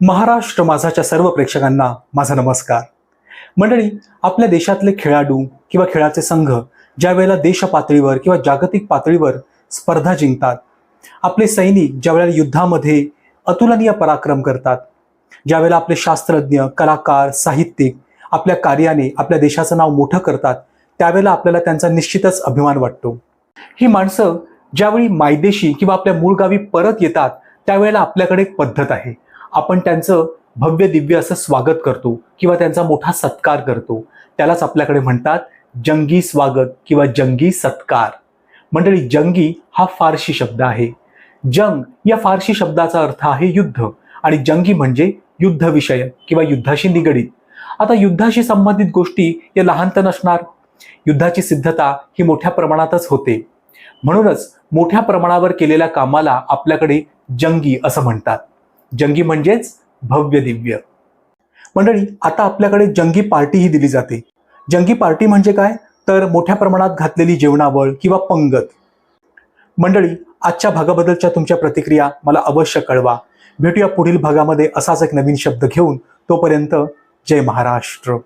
महाराष्ट्र माझाच्या सर्व प्रेक्षकांना माझा नमस्कार. मंडळी, आपल्या देशातले खेळाडू किंवा खेळाचे संघ ज्या वेळेला देश पातळीवर किंवा जागतिक पातळीवर स्पर्धा जिंकतात, आपले सैनिक ज्या वेळेला युद्धामध्ये अतुलनीय पराक्रम करतात, ज्या वेळेला आपले शास्त्रज्ञ, कलाकार, साहित्यिक आपल्या कार्याने आपल्या देशाचं नाव मोठं करतात, त्यावेळेला आपल्याला त्यांचा निश्चितच अभिमान वाटतो. ही माणसं ज्यावेळी मायदेशी किंवा आपल्या मूळ गावी परत येतात, त्यावेळेला आपल्याकडे एक पद्धत आहे. आपण त्यांचं भव्य दिव्य असं स्वागत करतो किंवा त्यांचा मोठा सत्कार करतो. त्यालाच आपल्याकडे म्हणतात जंगी स्वागत किंवा जंगी सत्कार. मंडळी, जंगी हा फारसी शब्द आहे. जंग या फारसी शब्दाचा अर्थ आहे युद्ध आणि जंगी म्हणजे युद्धविषयक किंवा युद्धाशी निगडीत. आता युद्धाशी संबंधित गोष्टी या लहानत नसणार. युद्धाची सिद्धता ही मोठ्या प्रमाणातच होते. म्हणूनच मोठ्या प्रमाणावर केलेल्या कामाला आपल्याकडे जंगी असं म्हणतात. जंगी म्हणजेच भव्य दिव्य. मंडळी, आता आपल्याकडे जंगी पार्टी ही दिली जाते. जंगी पार्टी म्हणजे काय, तर मोठ्या प्रमाणात घातलेली जेवणावळ किंवा पंगत. मंडळी, आजच्या भागाबद्दलच्या तुमच्या प्रतिक्रिया मला अवश्य कळवा. भेटूया पुढील भागामध्ये असाच एक नवीन शब्द घेऊन. तोपर्यंत जय महाराष्ट्र.